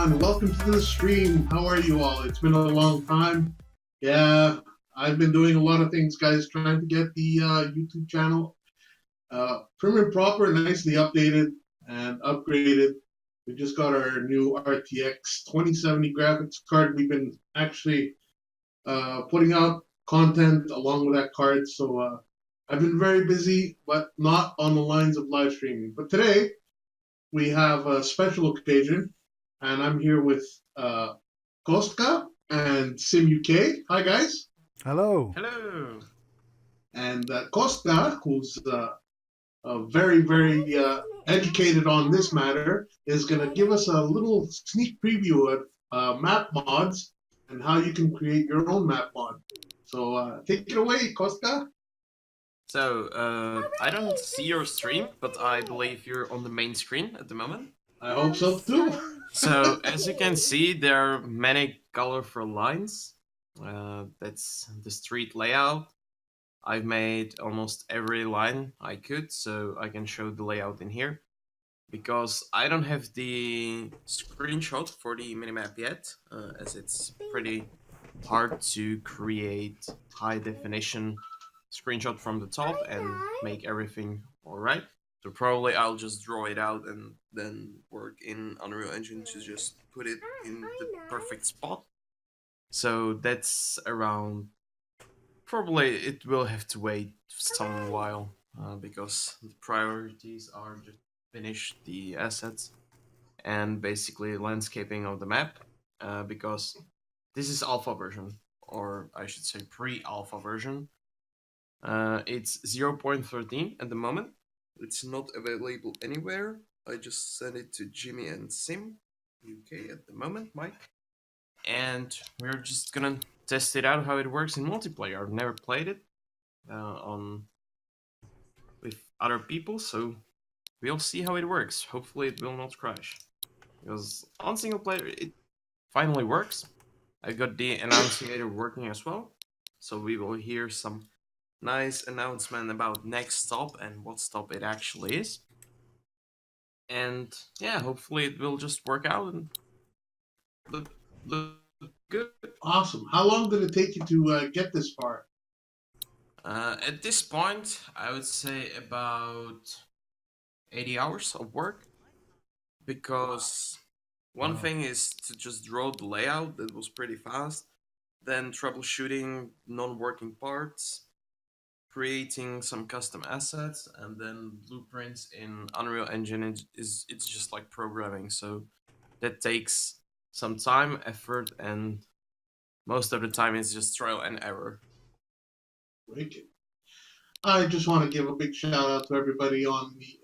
everyone. Welcome to the stream. How are you all? It's been a long time. Yeah, I've been doing a lot of things, guys, trying to get the YouTube channel prim and proper, nicely updated and upgraded. We just got our new RTX 2070 graphics card. We've been actually putting out content along with that card. So I've been very busy, but not on the lines of live streaming. But today, we have a special occasion, and I'm here with Kostka and Sim UK. Hi, guys. Hello. Hello. And Kostka, who's very, very educated on this matter, is going to give us a little sneak preview of map mods and how you can create your own map mod. So take it away, Kostka. So, I don't see your stream, but I believe you're on the main screen at the moment. I hope so too. So, as you can see, there are many colorful lines. That's the street layout. I've made almost every line I could, so I can show the layout in here. Because I don't have the screenshot for the minimap yet, as it's pretty hard to create high definition screenshot from the top and make everything alright. So probably I'll just draw it out and then work in Unreal Engine to just put it in the perfect spot. So that's around, probably it will have to wait some while because the priorities are just finish the assets and basically landscaping of the map because this is alpha version, or I should say pre-alpha version. It's 0.13 at the moment. It's not available anywhere. I just sent it to Jimmy and Sim UK at the moment, Mike. And we're just gonna test it out how it works in multiplayer. I've never played it with other people, so we'll see how it works. Hopefully it will not crash. Because on single player it finally works. I got the annunciator working as well. So we will hear some nice announcement about next stop and what stop it actually is. And yeah, hopefully it will just work out and look good. Awesome. How long did it take you to get this far? At this point, I would say about 80 hours of work. Because one thing is to just draw the layout, that was pretty fast. Then troubleshooting non-working parts, creating some custom assets, and then blueprints in Unreal Engine. It's just like programming, so that takes some time, effort, and most of the time it's just trial and error. Wicked. I just want to give a big shout out to everybody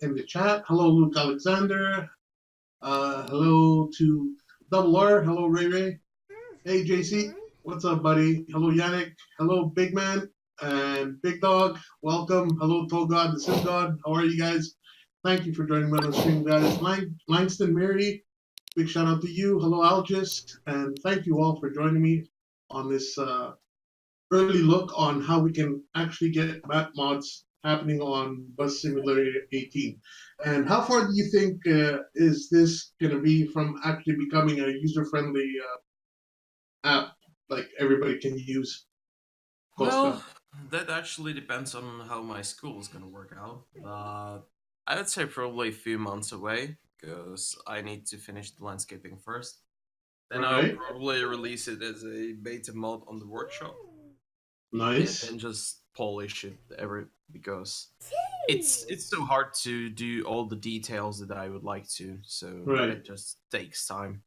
in the chat. Hello, Luke Alexander. Hello to Double R. Hello, Ray Ray. Hey, JC. What's up, buddy? Hello, Yannick. Hello, Big Man and Big Dog. Welcome. Hello, Togod, the Sim God. How are you guys? Thank you for joining me on the stream, guys. Langston, Mary. Big shout out to you. Hello, Algis. And thank you all for joining me on this early look on how we can actually get map mods happening on Bus Simulator 18. And how far do you think is this going to be from actually becoming a user-friendly app like everybody can use? Well, that actually depends on how my school is going to work out. But I would say probably a few months away, because I need to finish the landscaping first. Then I'll probably release it as a beta mod on the workshop. Nice. And just polish it because it's so hard to do all the details that I would like to, so it just takes time.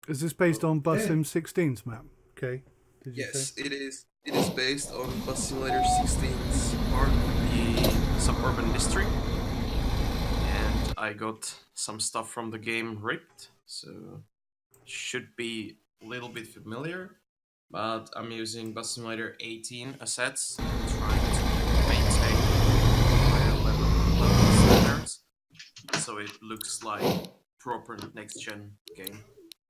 Is this based on Bus Sim 16's map? Okay. Yes, it is. It is based on Bus Simulator 16's part of the suburban district, and I got some stuff from the game ripped, so should be a little bit familiar. But I'm using Bus Simulator 18 assets, trying to maintain higher level standards, so it looks like proper next-gen game.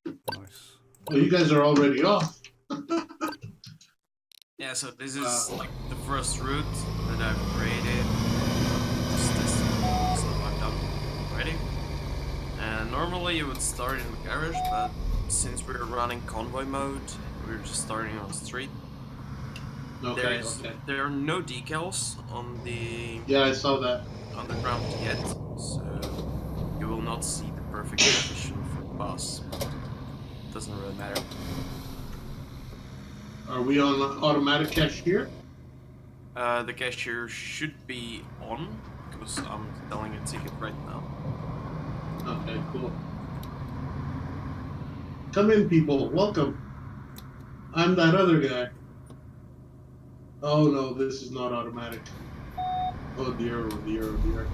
Nice. Well, you guys are already off. Yeah, so this is like the first route that I've created. Just testing stuff I've done already. Normally you would start in the garage, but since we're running convoy mode, we're just starting on the street. Okay. There are no decals on the Yeah, I saw that. underground yet, so you will not see the perfect position for the bus. Doesn't really matter. Are we on automatic cashier? The cashier should be on, because I'm selling a ticket right now. Okay, cool. Come in, people. Welcome. I'm that other guy. Oh no, this is not automatic. Oh dear, oh dear, oh dear.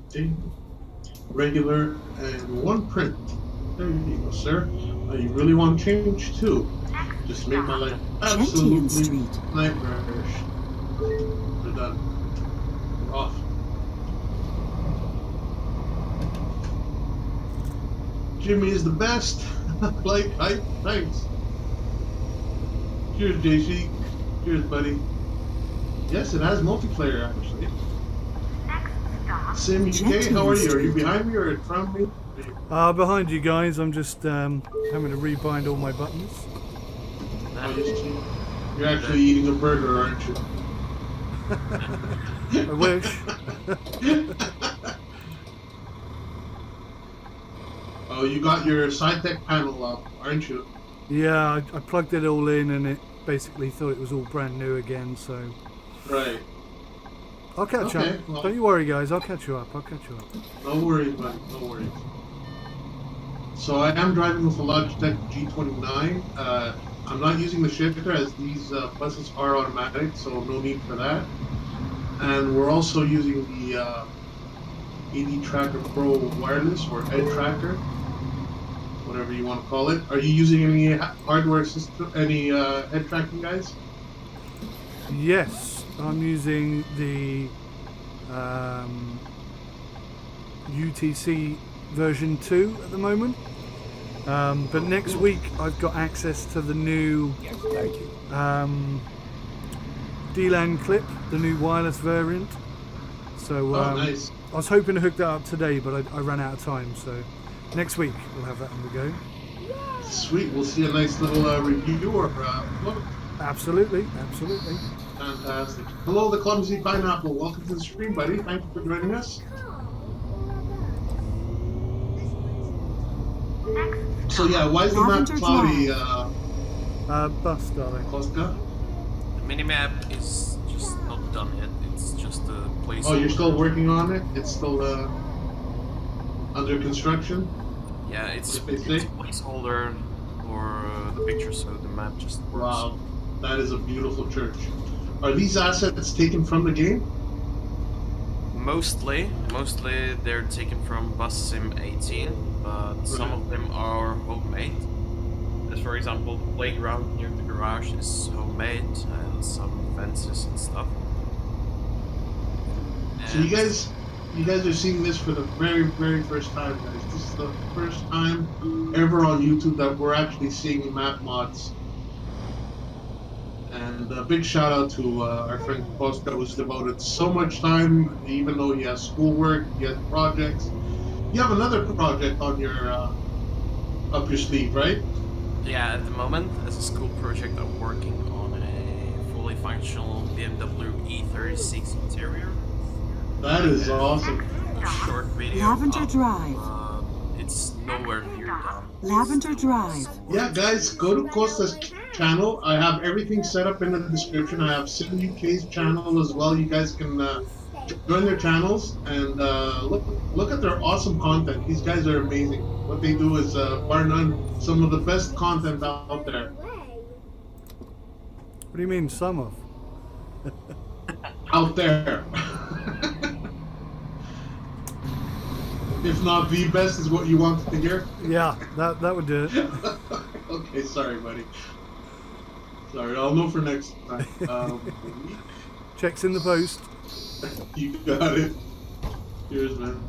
Thing. Regular and one print. There you go, sir. You really want to change too? Just make my life absolutely nightmarish. We're done. We're off. Jimmy is the best. Like, thanks. Cheers, JC. Cheers, buddy. Yes, it has multiplayer actually. Sim UK, how are you? Are you behind me or in front of me? Behind you guys, I'm just having to rebind all my buttons. Oh, you're actually eating a burger, aren't you? I wish. Oh, you got your SciTech panel up, aren't you? Yeah, I plugged it all in and it basically thought it was all brand new again, so... Right. I'll catch Okay, up. well- Don't you worry, guys. I'll catch you up. No worries, buddy. No worries. So I am driving with a Logitech G29. I'm not using the shifter as these buses are automatic, so no need for that. And we're also using the AD Tracker Pro wireless or Ed Tracker, whatever you want to call it. Are you using any hardware system, any head tracking, guys? Yes, I'm using the UTC version 2 at the moment. But next week I've got access to the new D-Land clip, the new wireless variant. So Nice. I was hoping to hook that up today, but I ran out of time. So next week we'll have that on the go. Sweet. We'll see a nice little review or look. Absolutely. Fantastic. Hello, the Clumsy Pineapple. Welcome to the stream, buddy. Thank you for joining us. So yeah, why is the map cloudy, Bus, darling. Koska? The minimap is just not done yet. It's just a place. Oh, you're still working on it? It's still under construction? Yeah, it's a What they say? placeholder for the picture, so the map just works. Wow, that is a beautiful church. Are these assets taken from the game? Mostly they're taken from BS18, but some of them are homemade. As for example, the playground near the garage is homemade, and some fences and stuff. So you guys are seeing this for the very, very first time, guys. This is the first time ever on YouTube that we're actually seeing map mods. And a big shout out to our friend Koska, who's devoted so much time, even though he has schoolwork, he has projects. You have another project on your up your sleeve, right? Yeah, at the moment, as a school project, I'm working on a fully functional BMW E36 interior. That is awesome. A short video. Lavender Drive. It's nowhere near done. Lavender Drive. Yeah, guys, go to Kosta's channel. I have everything set up in the description. I have Sim UK's channel as well. You guys can join their channels and look at their awesome content. These guys are amazing. What they do is, bar none, some of the best content out there. What do you mean, some of? Out there. If not the best is what you wanted to hear. Yeah, that would do it. Okay, sorry, buddy. Sorry, I'll know for next time. Checks in the post. You got it. Cheers, man.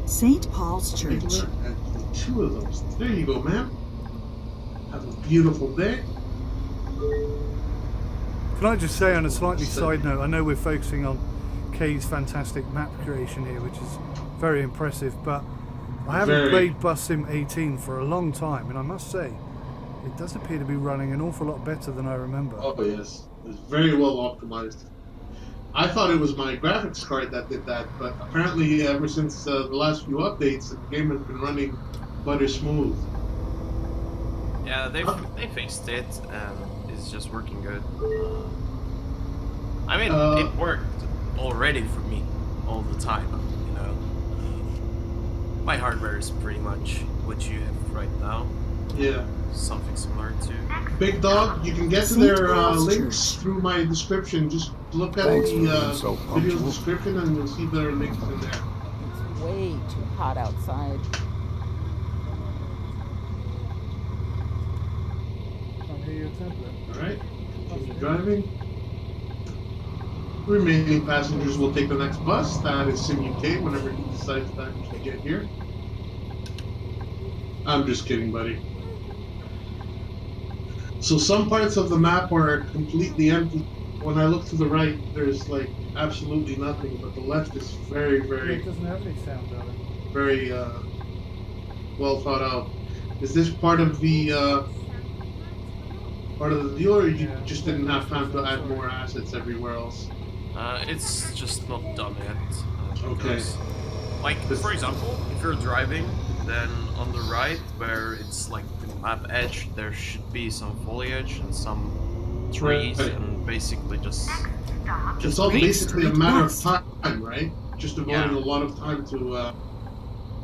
St. Paul's Church. Two of those. There you go, man. Have a beautiful day. Can I just say on a slightly side note, I know we're focusing on Kay's fantastic map creation here, which is very impressive, but I haven't played BS18 for a long time, and I must say, it does appear to be running an awful lot better than I remember. Oh yes, it's very well optimized. I thought it was my graphics card that did that, but apparently ever since the last few updates, the game has been running butter smooth. Yeah, they fixed it, and it's just working good. I mean, it worked already for me all the time, you know. My hardware is pretty much what you have right now. Yeah. Something similar to... Big Dog, you can get to their links through my description. Just look at the video description and you'll see their links in there. It's way too hot outside. Alright, continue driving. Remaining passengers will take the next bus. That is Sim UK whenever he decides to actually get here. I'm just kidding, buddy. So some parts of the map are completely empty. When I look to the right, there's like absolutely nothing, but the left is very, very... It doesn't have any sound, does it? Very well thought out. Is this part of the deal, or you just didn't have time to add more assets everywhere else? It's just not done yet. Okay. Like, for example, if you're driving, then on the right, where it's like the map edge, there should be some foliage and some trees, and basically just it's all basically a matter of time, right? Just devoting a lot of time to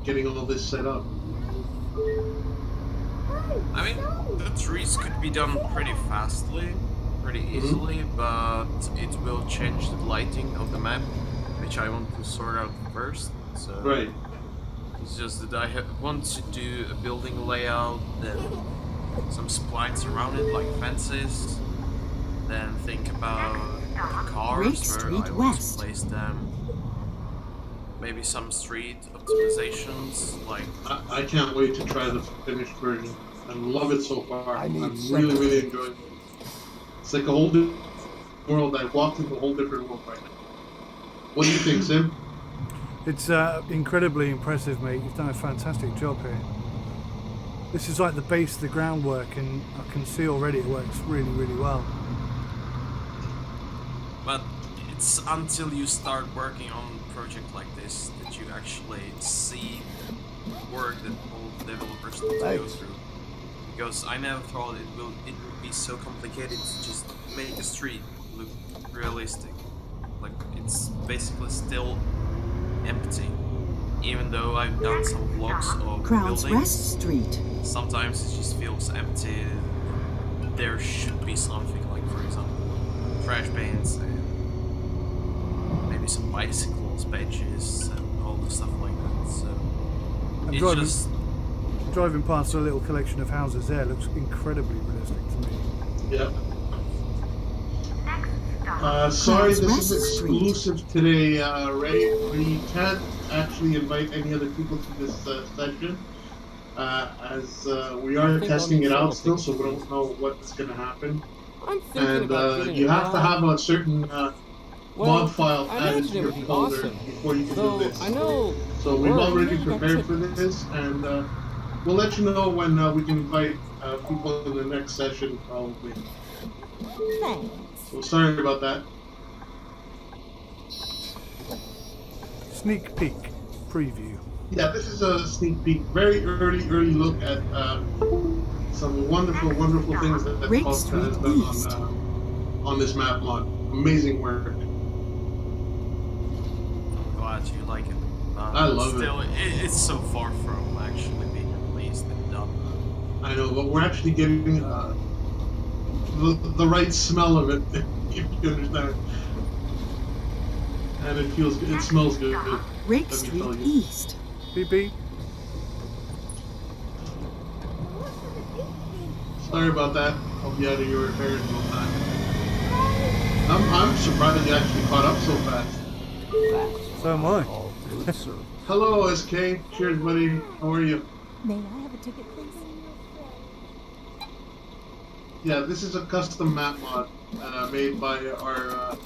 getting all this set up. I mean, the trees could be done pretty fastly, pretty easily, but it will change the lighting of the map, which I want to sort out first. So right. It's just that I want to do a building layout, then some splines around it, like fences, then think about the cars, where I want to place them. Maybe some street optimizations, like... I can't wait to try the finished version. I love it so far. I'm really, really enjoying it. It's like a whole different world. I walked into a whole different world right now. What do you think, Sim? It's incredibly impressive, mate. You've done a fantastic job here. This is like the base of the groundwork, and I can see already it works really, really well. But it's until you start working on a project like this that you actually see work that all developers need to go through. Because I never thought it would be so complicated to just make a street look realistic. Like, it's basically still empty. Even though I've done some blocks of Crowds buildings, Rest Street. sometimes it just feels empty. There should be something, like, for example, trash bins and maybe some bicycles, benches, and all the stuff like that. So it's driving past a little collection of houses there looks incredibly realistic to me. Yep. Sorry, this is exclusive today, Ray. We can't actually invite any other people to this session, as we are testing it out still, so we don't know what's going to happen. And you have to have a certain mod file added to your folder before you can do this. So we've already prepared for this, and we'll let you know when we can invite people in the next session, probably. Thanks. So sorry about that. Sneak peek preview. Yeah, this is a sneak peek, very early look at some wonderful things that Costa has done on this map mod. Amazing work. I'm glad you like it. I love it. it. It's so far from actually being released and done. I know, but we're actually getting the right smell of it, if you understand. And it feels good. It smells good. Rake Street East. Beep beep. Sorry about that. I'll be out of your hair in no time. I'm surprised you actually caught up so fast. So am I. Hello, SK. Cheers, buddy. How are you? May I have a ticket, please? Yeah, this is a custom map mod made by our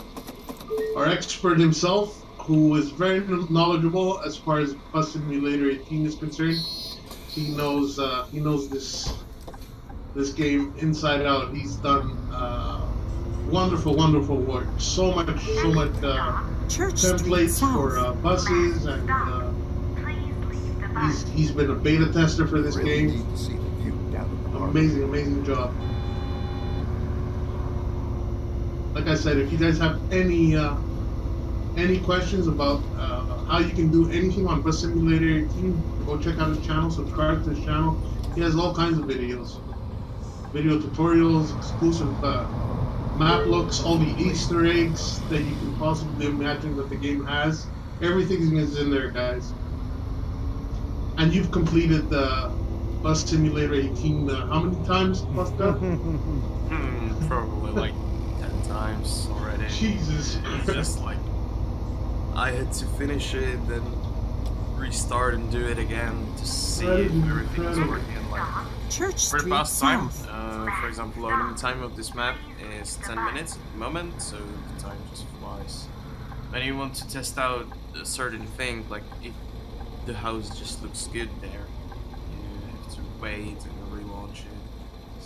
expert himself, who is very knowledgeable as far as Bus Simulator 18 is concerned. He knows this game inside out. He's done wonderful work. So much Church Street templates for South. buses, and he's been a beta tester for this game. Need to see the view down at the harbor. Amazing job. Like I said, if you guys have any questions about how you can do anything on Bus Simulator 18, go check out his channel, subscribe to his channel. He has all kinds of videos, video tutorials, exclusive map looks, all the Easter eggs that you can possibly imagine that the game has. Everything is in there, guys. And you've completed the Bus Simulator 18 how many times, Buster? Probably like 10 times already. Jesus. It's just like I had to finish it, then restart and do it again to see if everything is working. And like Church for the Street past time, South. for example, loading time of this map is 10 minutes at the moment, so the time just flies. When you want to test out a certain thing, like if the house just looks good there, you have to wait and relaunch it.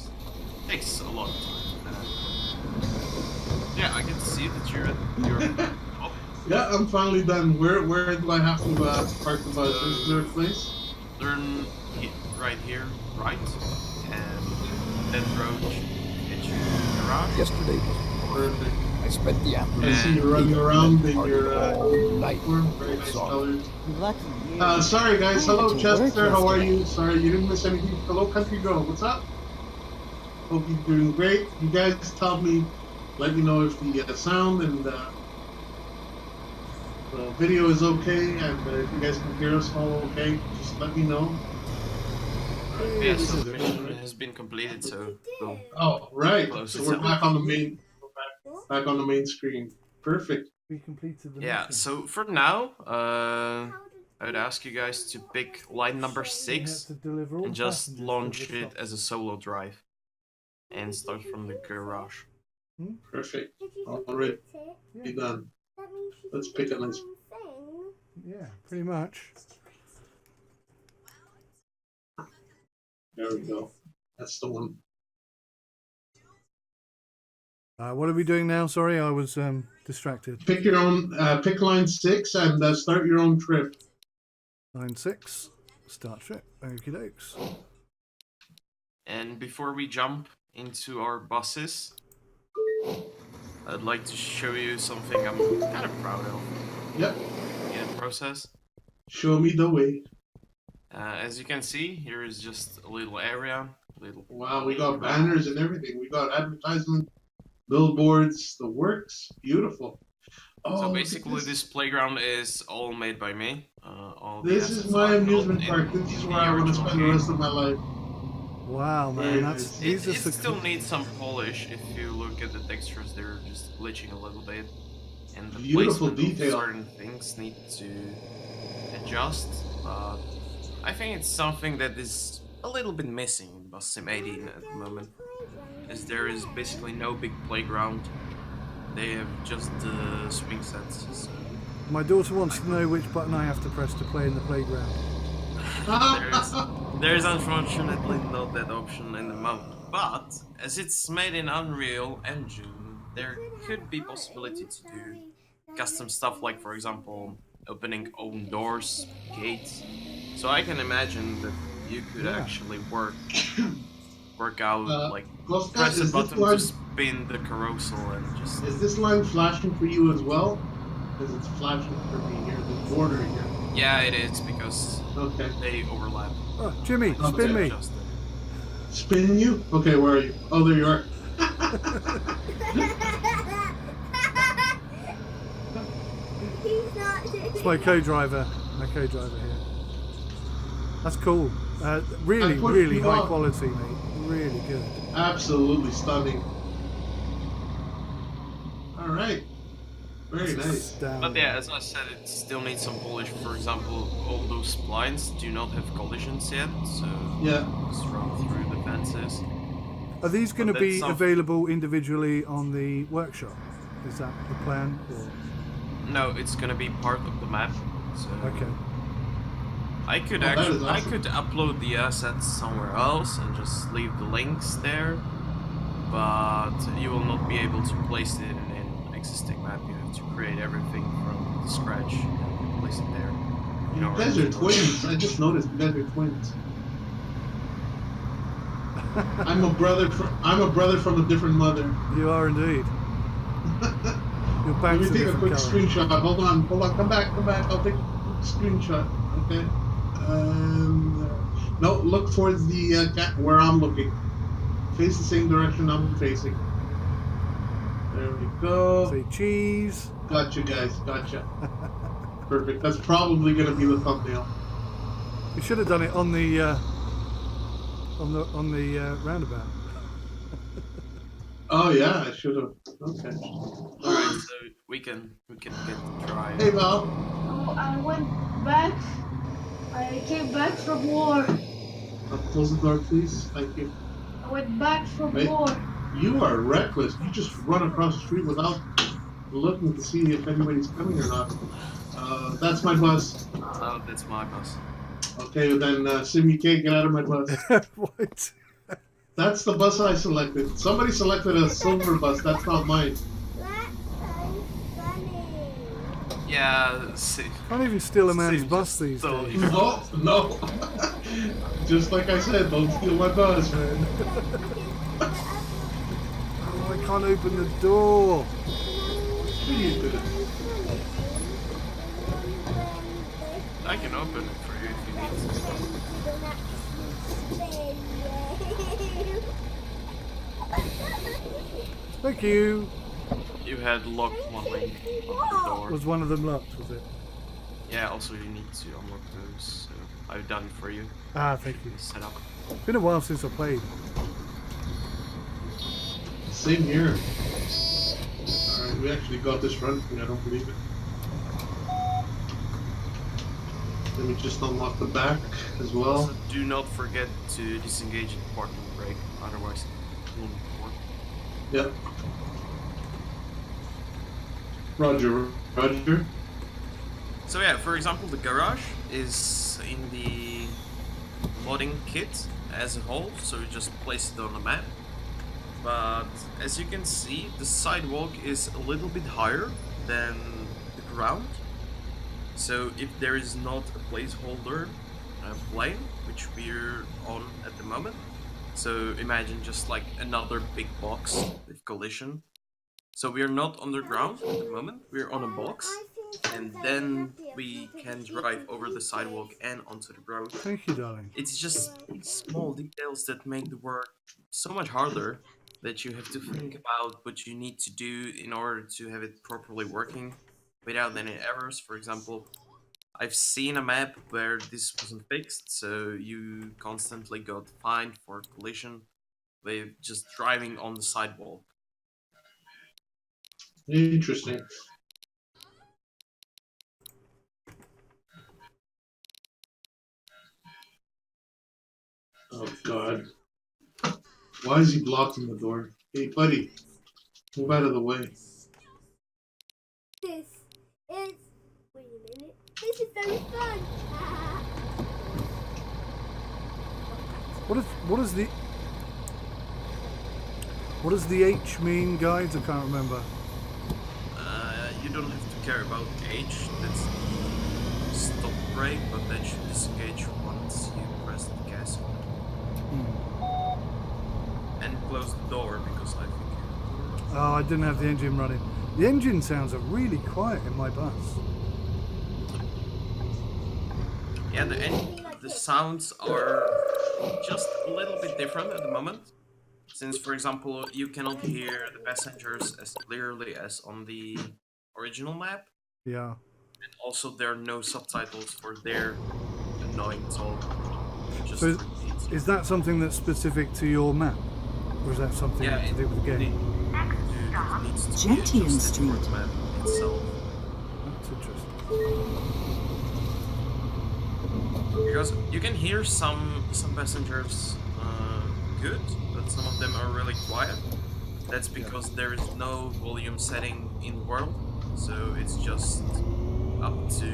It takes a lot of time. Yeah, I can see that you're oh, Yeah, I'm finally done. Where do I have to park the bus? Is there a place? turn right here, right, and then road get you around. Yesterday was Perfect. I spent the I afternoon. see you running around in your all night. uniform. Very nice Saw. colors. Lucky you. Sorry guys. I had Hello to Chester. work How are yesterday. you? Sorry you didn't miss anything. Hello Country Girl. What's up? Hope you're doing great. You guys tell me, let me know if the sound and the video is okay, and if you guys can hear us all okay, just let me know. Yeah, so the mission has been completed, so we'll Oh, right. Close So it we're up. back on the main, back on the main screen. Perfect. We completed the yeah. mission. So for now, I would ask you guys to pick line number We had 6 to deliver all and just passengers to launch the it shop. as a solo drive and start from the garage. Perfect. Already Yeah, done. Let's pick a nice. yeah, pretty much. There we go. That's the one. What are we doing now? Sorry, I was distracted. Pick your own. Pick line 6 and start your own trip. Line 6, start trip. Okie dokes. And before we jump into our buses, I'd like to show you something I'm kind of proud of Yep. in the process. Show me the way. As you can see, here is just a little area. Wow, we got banners and everything. We got advertisement, billboards, the works. Beautiful. Oh, So look at basically, this playground is all made by me. All the This assets is my are built amusement in park. This is the where I want to original spend the game. rest of my life. Wow, man, Very that's nice. these It are still needs some polish. If you look at the textures, they're just glitching a little bit, and the Beautiful placement detail. of certain things need to adjust. But I think it's something that is a little bit missing in Bus Sim 18 at the moment, as there is basically no big playground. They have just the swing sets. So My daughter wants to know which button I have to press to play in the playground. there's unfortunately not that option in the moment, but as it's made in Unreal Engine, there could be possibility to do custom stuff, like for example opening own doors, gates. So I can imagine that you could Yeah. actually work out like Costa, press a is this button line, to spin the carousel and just is this line flashing for you as well? Because it's flashing for me here, the border here. yeah, it is because Okay. they overlap. Oh, Jimmy, Okay. spin me. Adjusted. Spin you? Okay, where are you? Oh, there you are. It's my co-driver. My co-driver here. That's cool. Really, I put really you high on. quality, mate. Really good. Absolutely stunning. All right. Very nice. But yeah, as I said, it still needs some polish. For example, all those blinds do not have collisions yet, so Yeah. just run through the fences. Are these going to But be that's available individually on the workshop? Is that the plan? Or? No, it's gonna be part of the map. So Okay. I could that is actually I awesome. could upload the assets somewhere else and just leave the links there, but you will not be able to place it in an existing map. You have to create everything from scratch and place it there. You guys are twins. I just noticed you guys are twins. I'm a brother from a different mother. You are indeed. Your Let back's me a take a different quick colour. screenshot. Hold on, come back. I'll take a screenshot. Okay. No, look towards the where I'm looking. Face the same direction I'm facing. There we go. Say cheese. Gotcha, guys. Gotcha. Perfect. That's probably gonna be the thumbnail. You should have done it on the roundabout. Oh yeah, I should have. Okay. Alright, so we can get to try. Hey Val. Oh, I went back. I came back from war. Close the door, please. Thank you. I went back from Wait. war. You are reckless. You just run across the street without looking to see if anybody's coming or not. That's my bus. Oh, that's my bus. Okay, then Sim, you can't get out of my bus. What? That's the bus I selected. Somebody selected a silver bus. That's not mine. Yeah, see. Can't even steal a man's Seems bus these totally days. No. Just like I said, don't steal my bus, man. Oh, I can't open the door. What are you doing? I can open it for you if you need Thank you. You had locked one link on the door. Was one of them locked, was it? Yeah, also you need to unlock those, so I've done it for you. Ah, thank you. Set up. It's been a while since I played. Same here. Alright, we actually got this run thing. I don't believe it. Let me just unlock the back as well. Also, do not forget to disengage the parking brake, otherwise it won't work. Yep. Roger. So yeah, for example, the garage is in the modding kit as a whole, so you just place it on the map. But as you can see, the sidewalk is a little bit higher than the ground. So if there is not a placeholder plane, which we're on at the moment, so imagine just like another big box with collision. So we are not underground at the moment, we're on a box, and then we can drive over the sidewalk and onto the road. Thank you, darling. It's just small details that make the work so much harder, that you have to think about what you need to do in order to have it properly working without any errors. For example, I've seen a map where this wasn't fixed, so you constantly got fined for collision with just driving on the sidewalk. Interesting. Oh God. Why is he blocking the door? Hey buddy, move out of the way. This is... Wait a minute. This is very fun. What does the H mean, guys? I can't remember. You don't have to care about H, that's the stop brake, but that should disengage once you press the gas. And close the door, because I think Oh, I didn't have the engine running. The engine sounds are really quiet in my bus. yeah, the sounds are just a little bit different at the moment. Since, for example, you cannot hear the passengers as clearly as on the original map. Yeah. And also there are no subtitles for their annoying talk. Just So repeats. is that something that's specific to your map? Or is that something Yeah, to do with the game? it needs to be Gentian adjusted for Street. the map itself. That's interesting. Because you can hear some passengers good, but some of them are really quiet. That's because there is no volume setting in the world, so it's just up to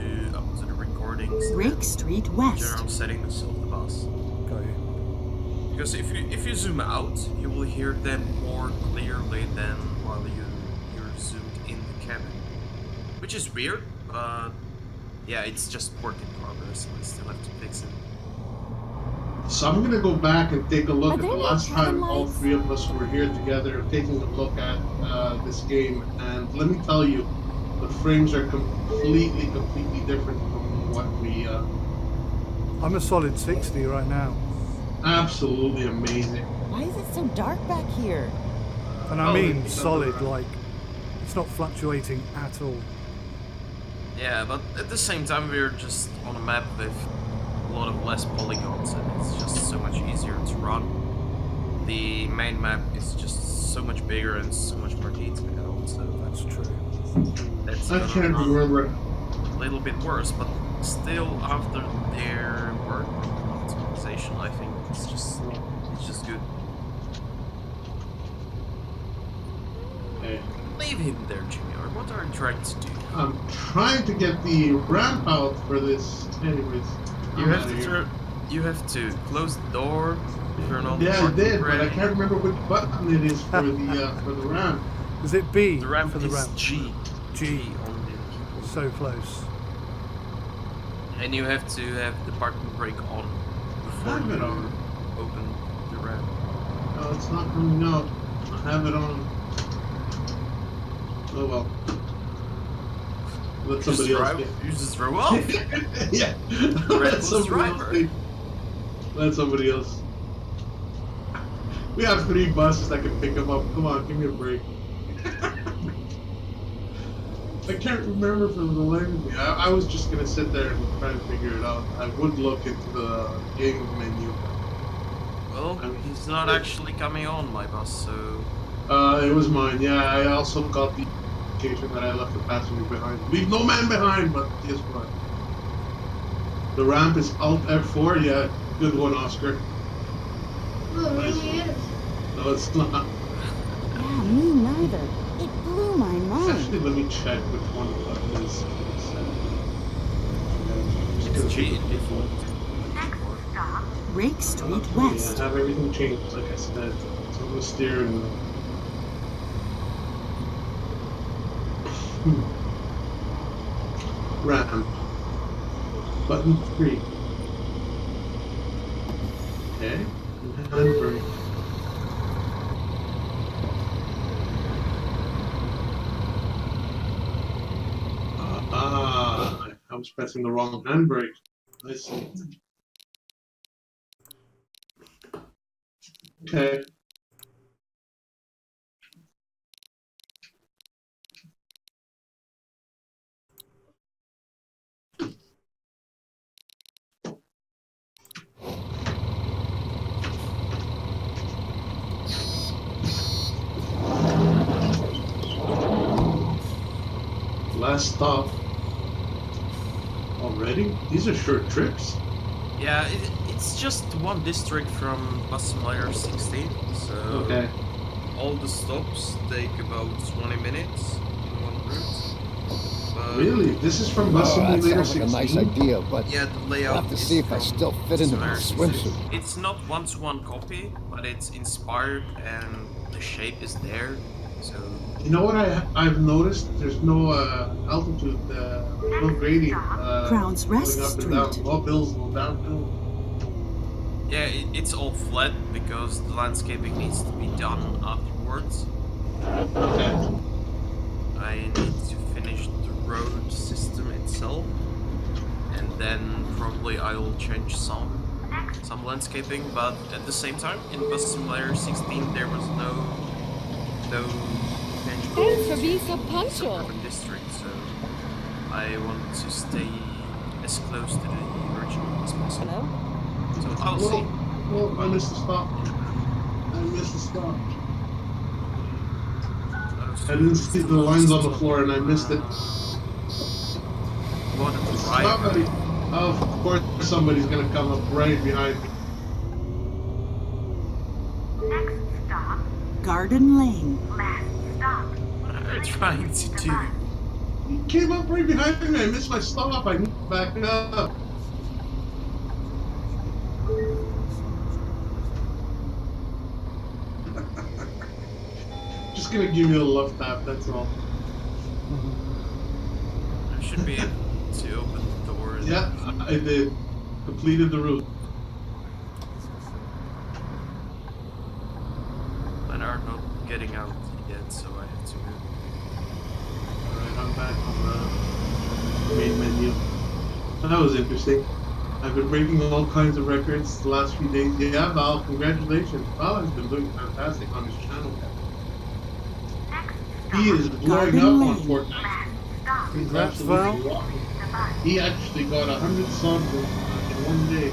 the recordings. Rake Street West. General settings of the bus. Got you. Because if you zoom out, you will hear them more clearly than while you're zoomed in the cabin, which is weird, but yeah, it's just work in progress. So I still have to fix it. So I'm gonna go back and take a look Are at the there no last time all lights? three of us were here together, taking a look at this game, and let me tell you, the frames are completely different from what we. I'm a solid 60 right now. Absolutely amazing. Why is it so dark back here? And I mean solid, like, it's not fluctuating at all. Yeah, but at the same time, we're just on a map with a lot of less polygons, and it's just so much easier to run. The main map is just so much bigger and so much more detailed, so That's true. that's I gonna can't run remember. a little bit worse, but still, after their work on optimization, I think it's just good. Okay. Leave him there, Junior. What are you trying to do? I'm trying to get the ramp out for this. Anyways, I'm outta here. You have to close the door, turn on the Yeah, I parking did, but I brake. can't remember which button it is for the ramp. Is it B The ramp for the is ramp? G. G. on the keyboard. So close. And you have to have the parking brake on before Have it you on. open the ramp. No, it's not coming out. I have it on. Oh well. Let somebody else get. You just throw off. Yeah. Let Reckless somebody else driver. take. Let somebody else. We have 3 buses that can pick them up. Come on, give me a break. I can't remember for the life of me. I was just gonna sit there and try and figure it out. I would look into the game menu. Well, he's not actually coming on my bus, so It was mine. Yeah, I also got the notification that I left the passenger behind. Leave no man behind, but guess what? The ramp is Alt F4. Yeah, good one, Oscar. Oh, it really is. No, it's not. Yeah, me neither. It blew my mind. Actually, let me check which one it is. it's G default. Rake Street Yeah, West. have everything changed, like I said. It's on the steering wheel. Ramp. Button 3. Okay. Handbrake. I was pressing the wrong handbrake. I see. Okay. Last stop. Already? These are short trips. Yeah, it's just one district from Bus Simulator 16, so Okay. all the stops take about 20 minutes in one route. But Really? This is from Bus Oh, that Simulator sounds like a 16? nice idea, but yeah, the I'll layout have to is see if I from still fit into my Simulator 16. swimsuit. It's not one-to-one copy, but it's inspired and the shape is there, so You know what I've noticed? There's no altitude, no grading. Crowns going Rest up and down. Street. No hills, no downhill. yeah, it's all flat because the landscaping needs to be done afterwards. Okay. I need to finish the road system itself, and then probably I will change some landscaping. But at the same time, in Bus Simulator 16, there was no change Thanks for being so punctual. suburban district, so I want to stay as close to the original as possible. Hello? So I'll see. Well, I missed the stop. I missed the stop. I didn't see the lines on the floor and I missed it. What a driver. Somebody, of course, somebody's gonna come up right behind me. Garden Lane. I'm trying to do. He came up right behind me. I missed my stop. I need to back up. Just gonna give you a love tap, that's all. I should be able to open the door. Yeah, I did. Completed the route. Mine are not getting out yet, so I have to move. Alright, I'm back on the main menu. That was interesting. I've been breaking all kinds of records the last few days. Yeah, Val, congratulations. Val has been doing fantastic on his channel. He is blowing up on Fortnite. Congrats, Val. He actually got 100 subs in 1 day.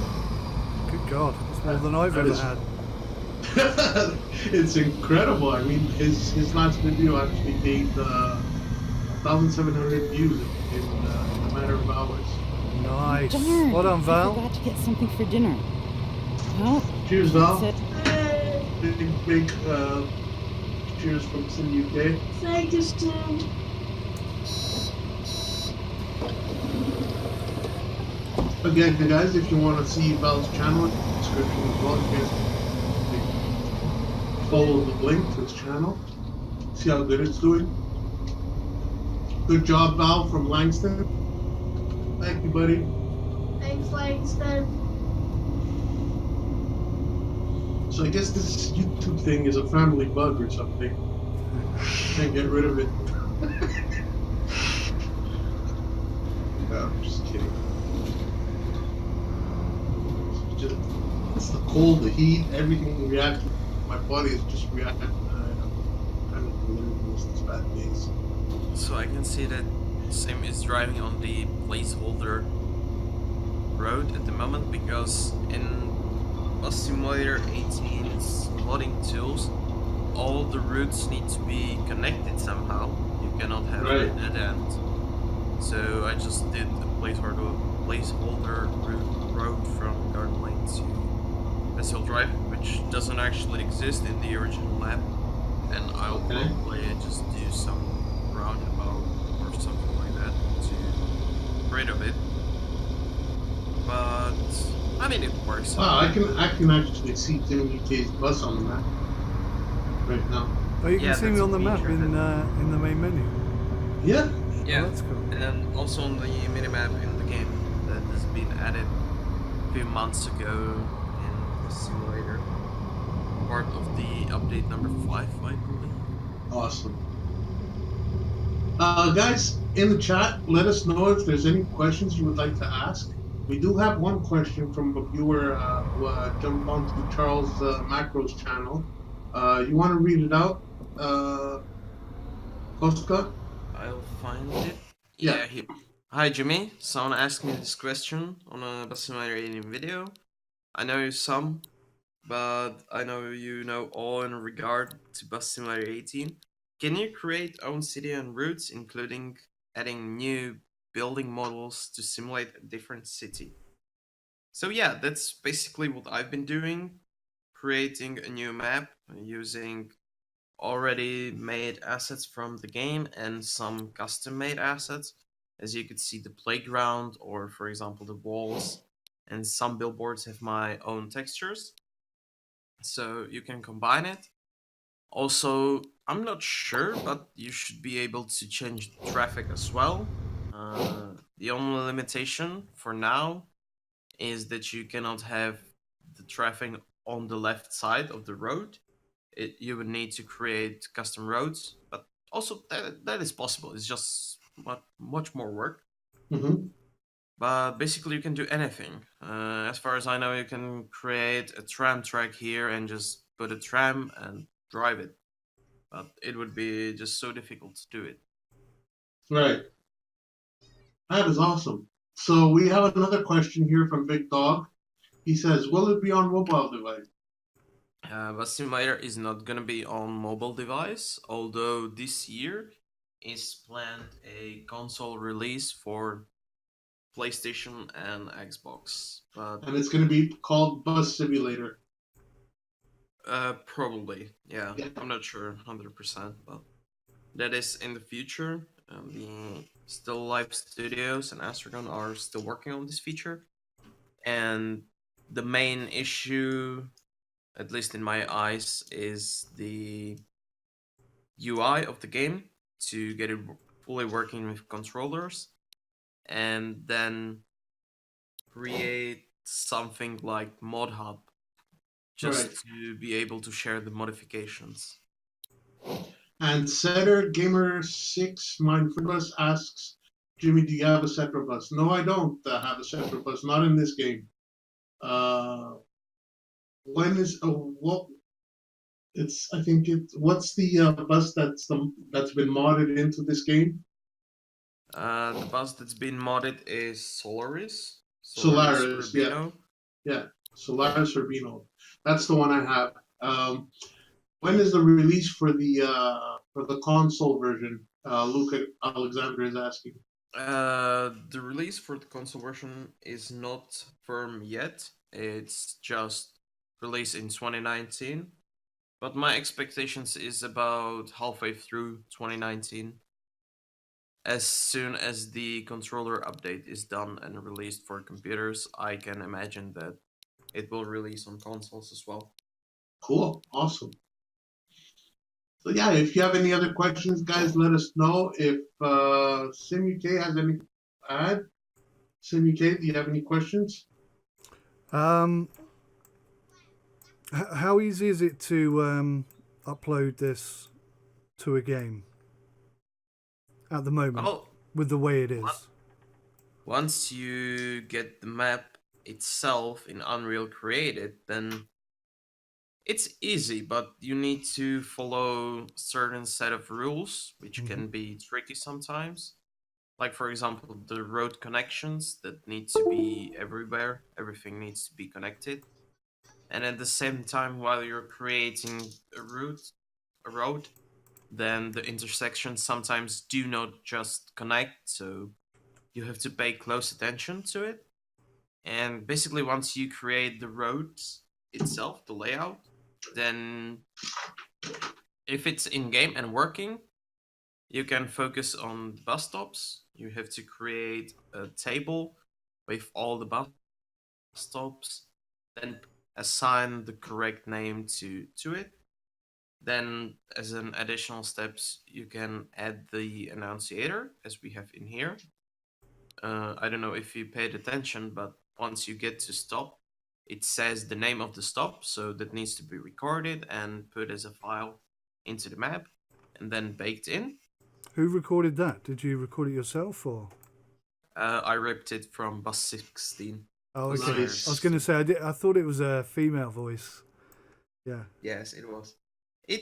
Good God, that's more than I've ever had. It's incredible. I mean, his last video actually gained 1,700 views in a matter of hours. Nice. Darn, Well done, I Val. forgot to get something for dinner. Well, Cheers, Val. that's it. Big cheers from City UK. Thank you, Stu. Again, guys, if you want to see Val's channel, it's in the description as well. You guys can follow the link to his channel. See how good it's doing. Good job, Val from Langston. Thank you, buddy. Thanks, Langston. So I guess this YouTube thing is a family bug or something. Can't get rid of it. No, I'm just kidding. It's the cold, the heat, everything reacting. My body is just reacting. I'm kind of delirious most of these bad days. So I can see that Sim is driving on the placeholder road at the moment because in Bus Simulator 18's modding tools, all the routes need to be connected somehow. You cannot have Right. a dead end. So I just did the placeholder road from Garden Lane to Vessel Drive, which doesn't actually exist in the original map. And I'll Okay. probably just do some roundabout or something like that to get rid of it. But I mean, it works. Wow, I can actually see Tim UK's bus on the map right now. Oh, you can Yeah, see me that's on the a map feature in the main menu. Yeah. Yeah, Oh, that's cool. and then also on the minimap in the game that has been added a few months ago in the simulator. Part of the update number 5, I believe. Awesome. Guys, in the chat, let us know if there's any questions you would like to ask. We do have one question from a viewer who jumped onto Charles Macro's channel. You want to read it out, Koska? I'll find it. Yeah. Yeah, here. Hi Jimmy, someone asked me this question on a Bus Simulator 18 video. I know some, but I know you know all in regard to Bus Simulator 18. Can you create own city and routes, including adding new building models to simulate a different city? So yeah, that's basically what I've been doing, creating a new map using already made assets from the game and some custom made assets. As you could see, the playground or for example the walls and some billboards have my own textures, so you can combine it. Also, I'm not sure, but you should be able to change the traffic as well. The only limitation for now is that you cannot have the traffic on the left side of the road. You would need to create custom roads, but also that is possible. It's just much more work. Mm-hmm. But basically, you can do anything. As far as I know, you can create a tram track here and just put a tram and drive it. But it would be just so difficult to do it. Right. That is awesome. So we have another question here from Big Dog. He says, will it be on mobile device? But Simulator is not gonna be on mobile device, although this year is planned a console release for PlayStation and Xbox. But And it's going to be called Bus Simulator. Probably, yeah. Yeah. I'm not sure 100%, but that is in the future. The Still Live Studios and Astragon are still working on this feature, and the main issue, at least in my eyes, is the UI of the game to get it fully working with controllers, and then create something like Mod Hub just Right. to be able to share the modifications. And Setter Gamer 6 Mindfulness asks, Jimmy, do you have a Setter bus? No, I don't have a Setter bus. Not in this game. When is what? It's I think it. What's the bus that's been modded into this game? The bus that's been modded is Solaris Solaris. Yeah, Rubino. yeah. Solaris Urbino. That's the one I have. When is the release for the console version? Luca Alexander is asking. The release for the console version is not firm yet. It's just released in 2019. But my expectations is about halfway through 2019. As soon as the controller update is done and released for computers, I can imagine that it will release on consoles as well. Cool, awesome. So yeah, if you have any other questions, guys, let us know. If SimUK has any add, SimUK, do you have any questions? How easy is it to upload this to a game at the moment Well, with the way it is? once you get the map itself in Unreal created, then it's easy, but you need to follow certain set of rules, which can be tricky sometimes. Like for example, the road connections that need to be everywhere. Everything needs to be connected. And at the same time, while you're creating a road, then the intersections sometimes do not just connect, so you have to pay close attention to it. And basically, once you create the road itself, the layout, then if it's in game and working, you can focus on bus stops. You have to create a table with all the bus stops, then assign the correct name to it. Then, as an additional steps, you can add the annunciator, as we have in here. I don't know if you paid attention, but once you get to stop, it says the name of the stop, so that needs to be recorded and put as a file into the map, and then baked in. Who recorded that? Did you record it yourself or? I ripped it from Bus 16. Oh, okay. Nice. I was going to say I thought it was a female voice. Yeah. Yes, it was.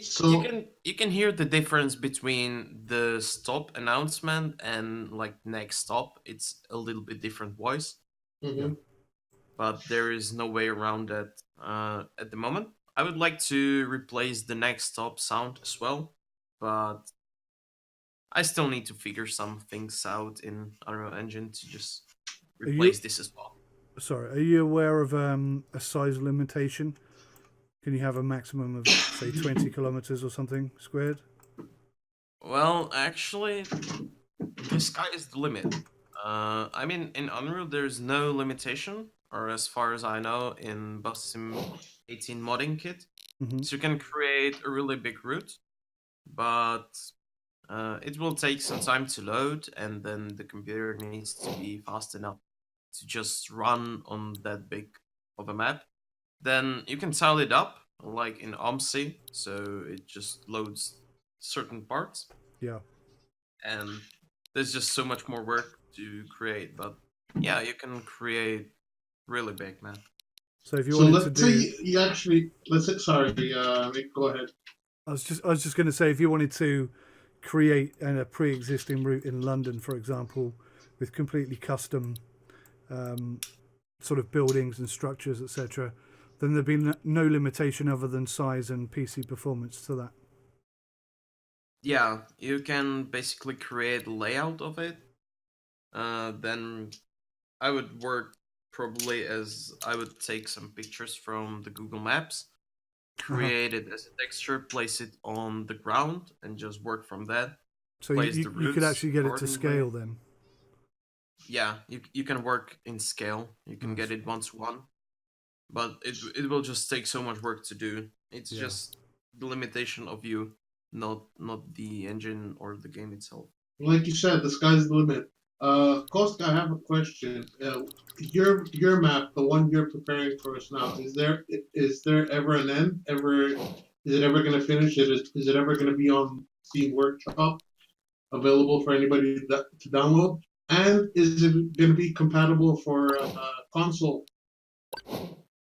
So You can hear the difference between the stop announcement and like next stop. It's a little bit different voice, mhm. but there is no way around that at the moment. I would like to replace the next stop sound as well, but I still need to figure some things out in Unreal Engine to just replace this as well. Sorry, are you aware of a size limitation? Can you have a maximum of say 20 kilometers or something squared? Well, actually, the sky is the limit. I mean, in Unreal, there's no limitation, or as far as I know, in Bus 18 modding kit. So you can create a really big route, but it will take some time to load, and then the computer needs to be fast enough to just run on that big of a map. Then you can tile it up, like in OMSI, so it just loads certain parts. Yeah. And there's just so much more work to create, but yeah, you can create really big map. So if you So wanted to let's do, say you actually let's say sorry, Nick, go ahead. I was just going to say if you wanted to create a pre-existing route in London, for example, with completely custom sort of buildings and structures, etc., then there'd be no limitation other than size and PC performance to that. Yeah, you can basically create a layout of it. Then I would work probably as I would take some pictures from the Google Maps create it as a texture, place it on the ground, and just work from that. So place you, the you could roots actually get it to accordingly. scale then. Yeah, you can work in scale. You can get it 1-to-1, but it will just take so much work to do. It's just the limitation of you, not the engine or the game itself. Like you said, the sky's the limit. Koska, I have a question. Your map, the one you're preparing for us now, is there ever an end? Is it ever going to finish? Is it ever going to be on Steam Workshop, available for anybody to download? And is it going to be compatible for console?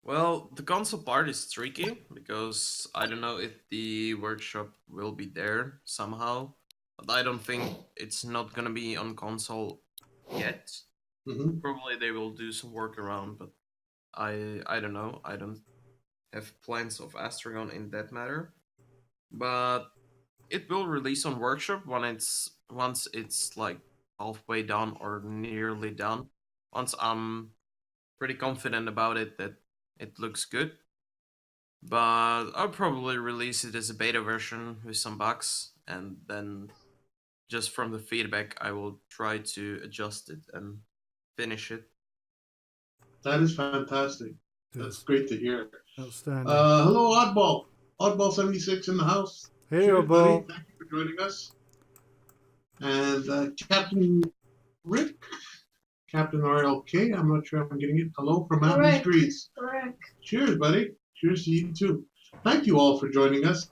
Well, the console part is tricky because I don't know if the workshop will be there somehow. But I don't think it's not gonna be on console yet. Mm-hmm. Probably they will do some workaround, but I don't know. I don't have plans of Astragon in that matter. But it will release on workshop once it's like halfway done or nearly done. Once I'm pretty confident about it that it looks good. But I'll probably release it as a beta version with some bugs, and then just from the feedback I will try to adjust it and finish it. That is fantastic. That's great to hear. Outstanding. Hello, Oddball. Oddball76 in the house. Hey, Cheers, buddy. Oddball. Thank you for joining us. And Captain Rick, Captain RLK, I'm not sure if I'm getting it. Hello from Mountain Streets. Correct. Cheers, buddy. Cheers to you too. Thank you all for joining us.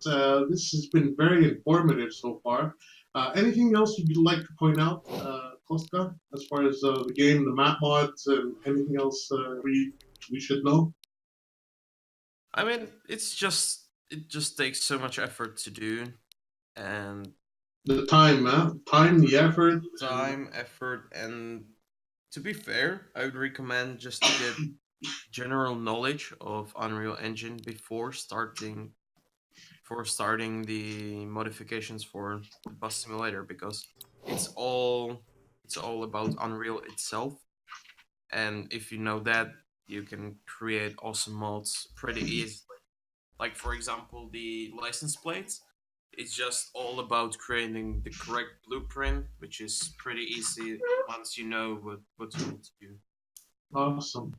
This has been very informative so far. Anything else you'd like to point out, Koska, as far as the game, the map mods, and anything else we should know? I mean, it just takes so much effort to do, and the time, the effort, effort, and to be fair, I would recommend just to get general knowledge of Unreal Engine before starting the modifications for the bus simulator, because it's all about Unreal itself, and if you know that, you can create awesome mods pretty easily. Like, for example, the license plates, it's just all about creating the correct blueprint, which is pretty easy once you know what you want to do. Awesome.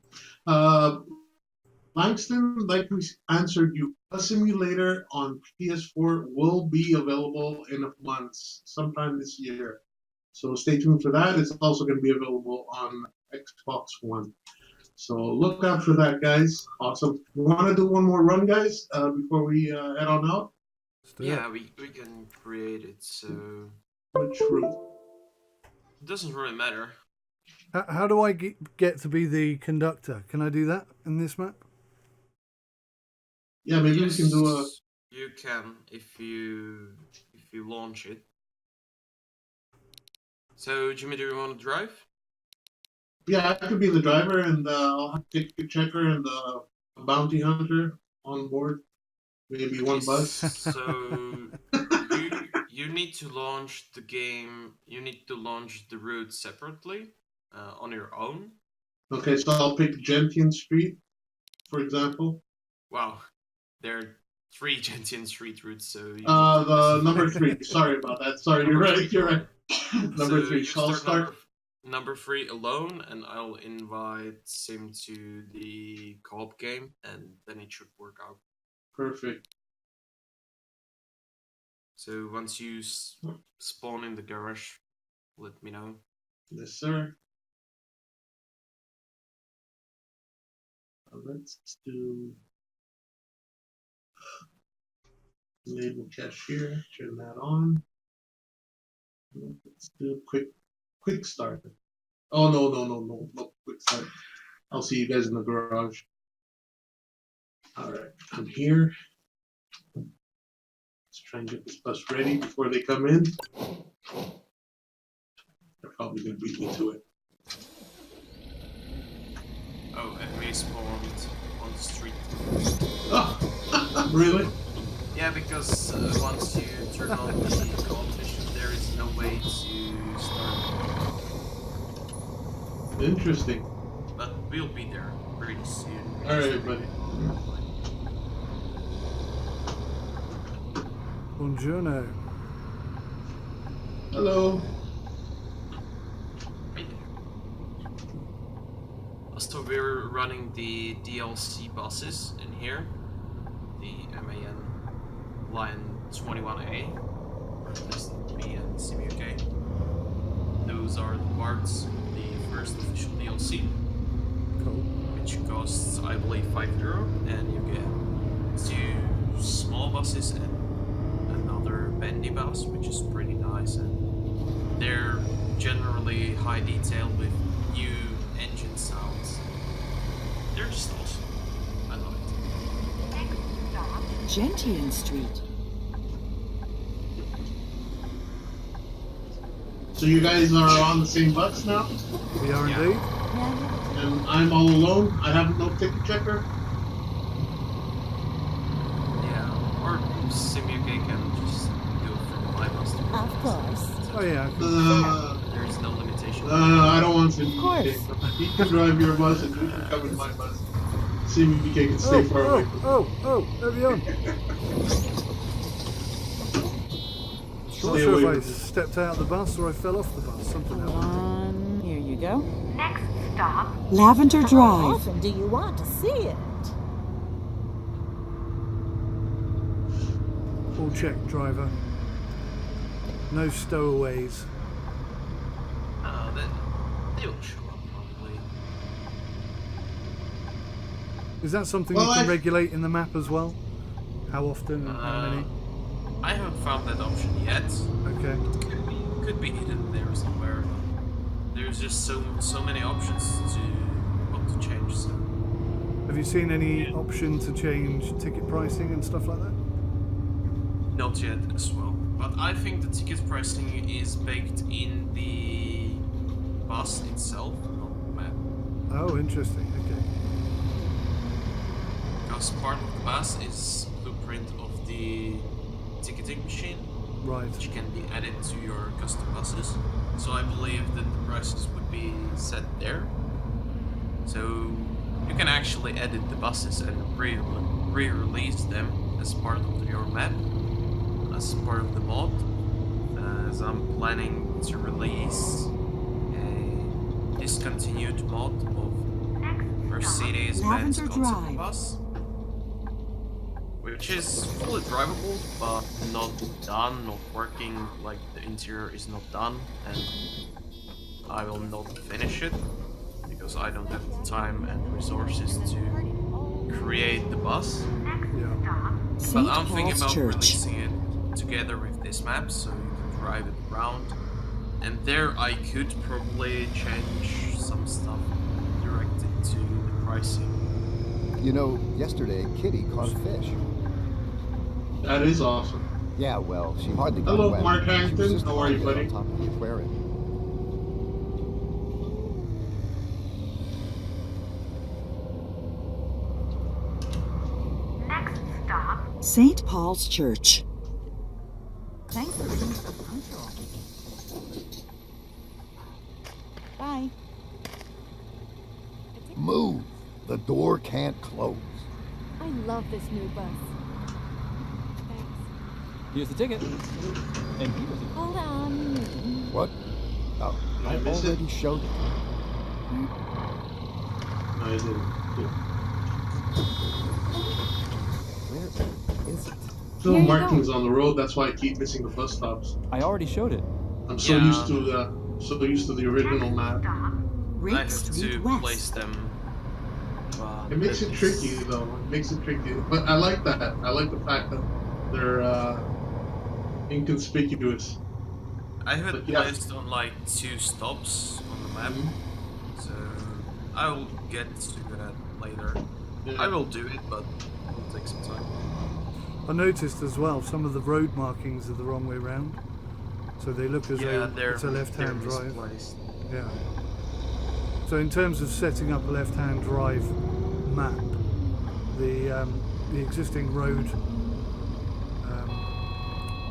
Langston, like we answered you, a simulator on PS4 will be available in a month, sometime this year. So stay tuned for that. It's also going to be available on Xbox One. So look out for that, guys. Awesome. You want to do one more run, guys, before we head on out? Yeah, we can create it, so... Which route? It doesn't really matter. How do I get to be the conductor? Can I do that in this map? Yeah, maybe we can do a... You can, if you launch it. So, Jimmy, do you want to drive? Yeah, I could be the driver, and I'll have to take a checker and a bounty hunter on board. Maybe one bus. So you need to launch the game. You need to launch the route separately on your own. Okay, so I'll pick Gentian Street, for example. Wow, there are 3 Gentian Street routes. So the number 3. Sorry about that. Sorry, you're right. You're right. Number 3. So I'll start. Number 3 alone, and I'll invite Sim to the co-op game, and then it should work out. Perfect. So once you spawn in the garage, let me know. Yes, sir. Let's do label cashier. Turn that on. Let's do quick start. Oh no quick start. I'll see you guys in the garage. All right, I'm here. Let's try and get this bus ready before they come in. They're probably gonna beat me to it. Oh, enemy spawned on the street. Oh, really? Yeah, because once you turn on the competition, there is no way to start. Interesting. But we'll be there pretty soon. All right, buddy. Buongiorno. Hello. Right there. Also, we're running the DLC buses in here. The MAN line 21A, or at least me and CMUK. Those are the parts of the first official DLC, Cool. which costs, I believe, €5, and you get 2 small buses and another bendy bus, which is pretty nice, and they're generally high detail with new engine sounds. They're just awesome. I love it. Gentian Street. So you guys are on the same bus now? We are Yeah. indeed. And I'm all alone? I have no ticket checker? Yeah, or CMUK can just go from my bus to your Of bus. course. Oh yeah. There's no limitation. I don't want to. Of course. You can drive your bus and you can come in my bus. CMUK can stay far away from me. There we are. Not Stay sure away if I from me. stepped out of the bus or I fell off the bus. Something Come happened. on. Here you go. Next stop, Lavender How Drive. often do you want to see it? All check, driver. No stowaways. They'll show up probably. Is that something Well, you can I- regulate in the map as well? How often and how many? I haven't found that option yet. Okay. Could be hidden there somewhere. There's just so many options to what to change. So Have you seen any option to change ticket pricing and stuff like that? not yet as well. But I think the ticket pricing is baked in the bus itself, not the map. Oh, interesting. Okay. Because part of the bus is blueprint of the ticketing machine, Right. which can be added to your custom buses. So I believe that the prices would be set there. So you can actually edit the buses and re-release them as part of your map, as part of the mod. As I'm planning to release a discontinued mod of Mercedes-Benz Lavender concept Drive. bus, which is fully drivable, but not done, not working, like the interior is not done, and I will not finish it, because I don't have the time and resources to create the bus. Yeah. But St. I'm thinking Paul's about Church. releasing it together with this map, so you can drive it around, and there I could probably change some stuff directed to the pricing. You know, yesterday Kitty caught a fish. That is awesome. Yeah, well, she hardly got Hello, wet. Mark She was Harrington. just How are you, lying buddy? on top of the aquarium. next stop, St. Paul's Church. Thanks for being so punctual. Bye. Move! The door can't close. I love this new bus. Thanks. Here's the ticket. And here's the... Hold on. What? Oh, Did I I miss it? already showed it. No, I didn't. Where is it? Still Here you markings on the road. That's why I keep missing the bus stops. I already showed it. I'm so Yeah. used to the original map. stop, I Rick have Street to West. place them. It makes it tricky though. It makes it tricky. But I like that. I like the fact that they're inconspicuous. I have it But yeah. placed on like 2 stops on the map, Mhm. so I will get to that later. Yeah. I will do it, but it will take some time. I noticed as well some of the road markings are the wrong way round, so they look as Yeah, though they're it's a left-hand they're drive. misplaced. Yeah. So in terms of setting up a left-hand drive map, the existing road,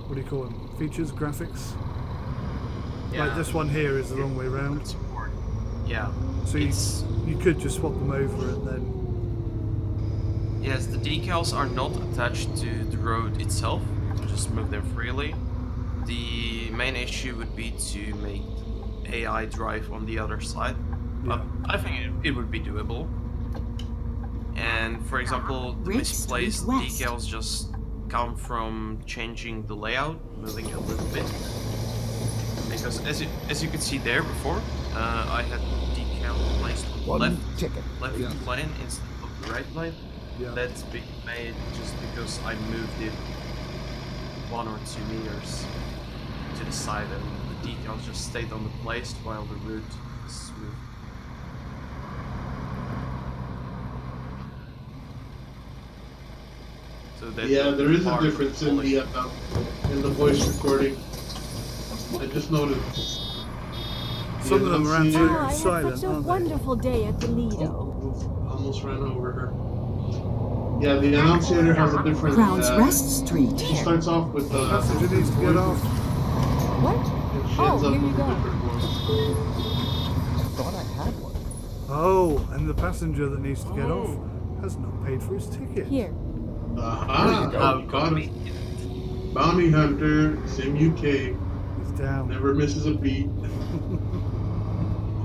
what do you call them? Features, graphics. Yeah, Like this one here is the wrong way round. it's important. Yeah, So it's you could just swap them over and then. yes, the decals are not attached to the road itself. just move them freely. The main issue would be to make AI drive on the other side, but I think it would be doable. And for example, the misplaced decals just come from changing the layout, moving it a little bit. Because as you could see there before, I had decal placed on the left lane instead of the right lane. Yeah. That's been made just because I moved it 1 or 2 meters to the side, and the decals just stayed on the place while the route is smooth. So that there is a difference in the voice recording. I just noticed. Some of them are absolutely I had silent, such a aren't they? wonderful day at the Lido. Oh, almost ran over her. Yeah, the annunciator has a different. Crown's Rest Street. She starts off with Passenger needs to get off. What? and she Oh, ends up here you with a go. different voice. I thought I had one. Oh, and the passenger that needs to get off has not paid for his ticket. Here. Aha! There Got him. Bounty Hunter, Sim UK, He's down. never misses a beat.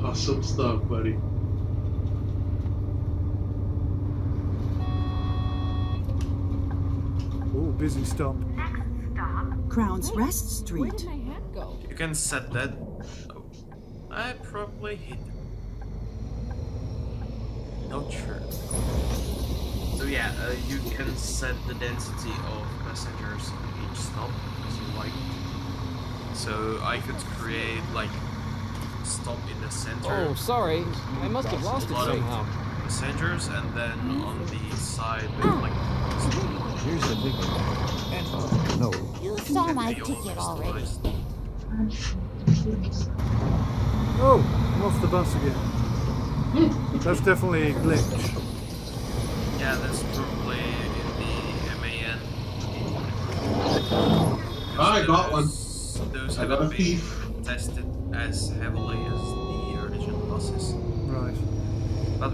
Awesome stuff, buddy. Oh, busy stop. Next stop, Crown's Rest Where Street. did my hat go? You can set that. Oh, I probably hit it. Not sure. So yeah, you can set the density of passengers on each stop as you like. So I could create like stop in the center. Oh, sorry. I must have lost it somehow. Passengers, and then on the side with like. Here's the ticket. No. You saw my Be all ticket already. customized. Oh, I'm off the bus again. That's definitely a glitch. Yeah, that's probably in the MAN. I got one. Those I got a haven't been thief. tested as heavily as the original buses. Right. But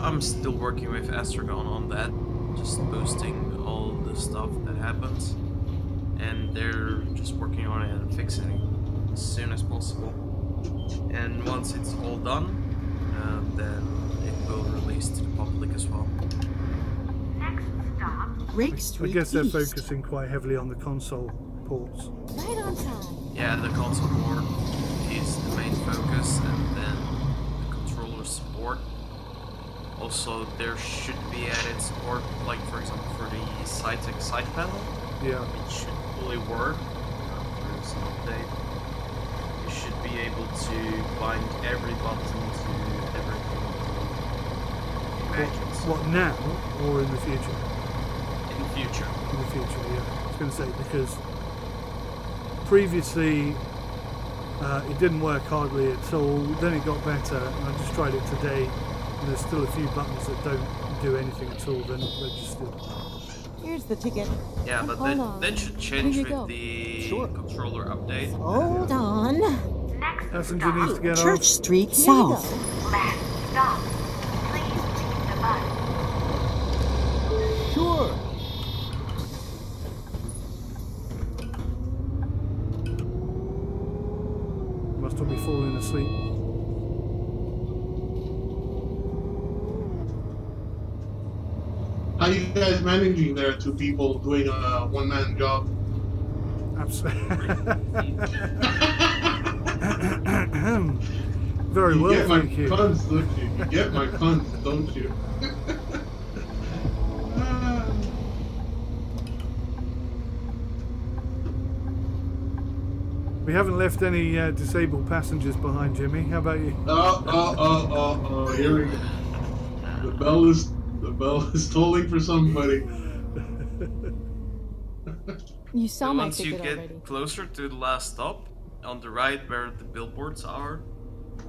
I'm still working with Astragon on that, just posting all the stuff that happens, and they're just working on it and fixing it as soon as possible. And once it's all done, then it will release to the public as well. next stop, Rake I Street guess they're East. focusing quite heavily on the console ports. Right on time. Yeah, the console board is the main focus, and then the controller support. Also, there should be added support, like for example for the Cytec side panel. Yeah. It should fully work after some update. You should be able to bind every button to everything you imagine. What now or in the future? In the future. In the future, yeah. I was going to say because previously it didn't work hardly at all. Then it got better, and I just tried it today, and there's still a few buttons that don't do anything at all. They're not registered. Here's the ticket. Yeah, but Hold on. that should change Here you with go. the Sure. controller update. Hold on. next Passenger needs to get Church off. Street Here you South. go. last stop. Please leave the bus. Sure. Must have been falling asleep. How you guys managing there? Two people doing a one-man job. Absolutely. Very You well, get my thank you. puns, don't you? You get my puns, don't you? We haven't left any disabled passengers behind, Jimmy. How about you? Here we go. The bell is tolling for somebody. You saw So my once you ticket get already. closer to the last stop, on the right where the billboards are,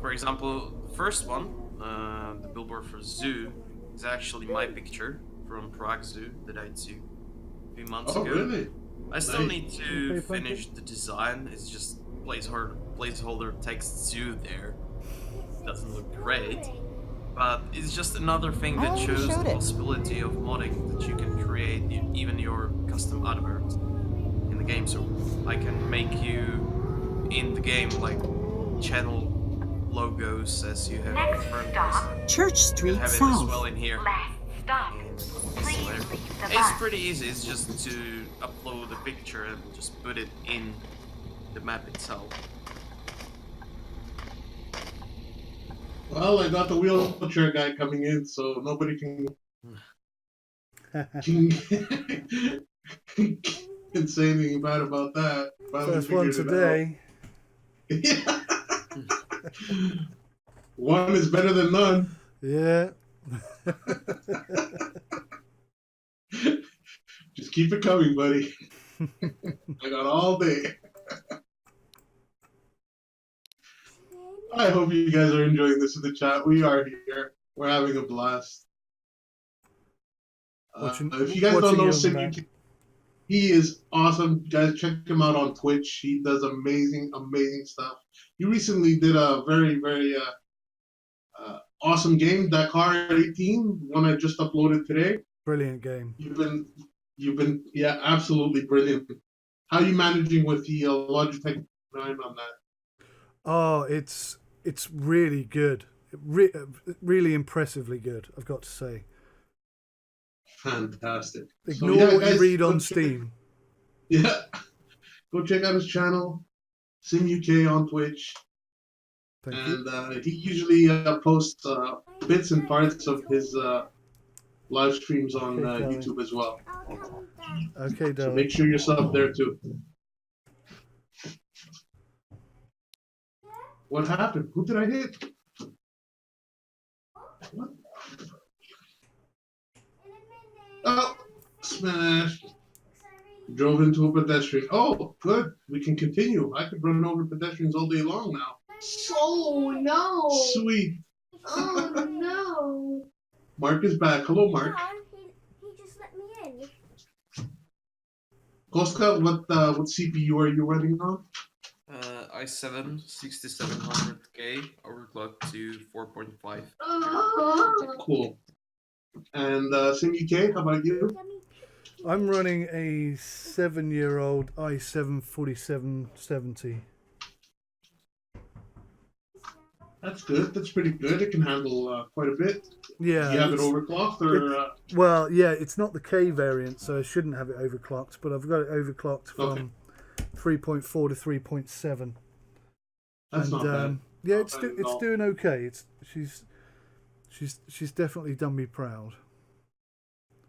for example, the first one, the billboard for Zoo, is actually my picture from Prague Zoo that I took a few months Oh, ago. really? I still Nice. need to finish the design. It's just placeholder text Zoo there. Doesn't look great, but it's just another thing I that already shows showed the it. possibility of modding, that you can create even your custom adverts. game, so I can make you in the game like channel logos as you have Next in front of stop, us. Church You Street have it as South. well in here. last stop. And Please leave the it's bus. pretty easy. It's just to upload a picture and just put it in the map itself. Well, I got the wheelchair guy coming in, so nobody can can say anything bad about that. Finally First one figured today. it out. One is better than none. Yeah. Just keep it coming, buddy. I got all day. I hope you guys are enjoying this in the chat. We are here. We're having a blast. If you guys don't know Sim, he is awesome. Guys, check him out on Twitch. He does amazing, amazing stuff. He recently did a very, very awesome game, Dakar 18, one I just uploaded today. Brilliant game. You've been, yeah, absolutely brilliant. How are you managing with the Logitech 9 on that? Oh, it's really good. Really impressively good, I've got to say. Fantastic. Ignore what you read on Steam. Yeah. Go check out his channel, Sim UK on Twitch. And he usually posts bits and parts of his live streams on YouTube as well. Okay, so make sure you're subbed there too. What happened? Who did I hit? What? Oh, smash. Drove into a pedestrian. Oh, good. We can continue. I could run over pedestrians all day long now. Oh no! Sweet. Oh no! Mark is back. Hello, Mark. No, he just let me in. Koska, what CPU are you running on? i7 6700K overclocked to 4.5. Cool. And Sim UK, how about you? I'm running a 7-year-old i7 4770. That's good. That's pretty good. It can handle quite a bit. Yeah. Do you have it overclocked or? Well, yeah, it's not the K variant, so I shouldn't have it overclocked. But I've got it overclocked from 3.4 to 3.7. That's not bad. Yeah, it's doing okay. She's definitely done me proud.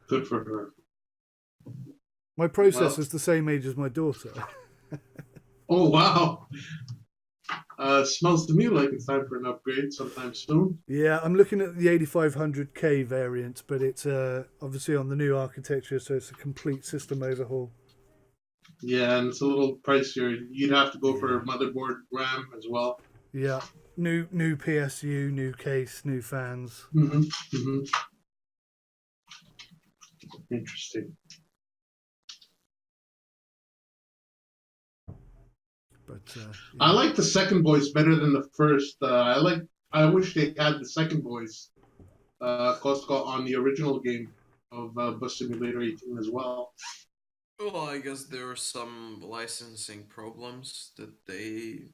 Good for her. My processor's the same age as my daughter. Oh wow! Smells to me like it's time for an upgrade sometime soon. Yeah, I'm looking at the 8500K variant, but it's obviously on the new architecture, so it's a complete system overhaul. Yeah, and it's a little pricier. You'd have to go for motherboard RAM as well. Yeah, new PSU, new case, new fans. Interesting. But yeah. I like the second voice better than the first. I wish they had the second voice, Koska, on the original game of Bus Simulator 18 as well. Well, I guess there are some licensing problems that they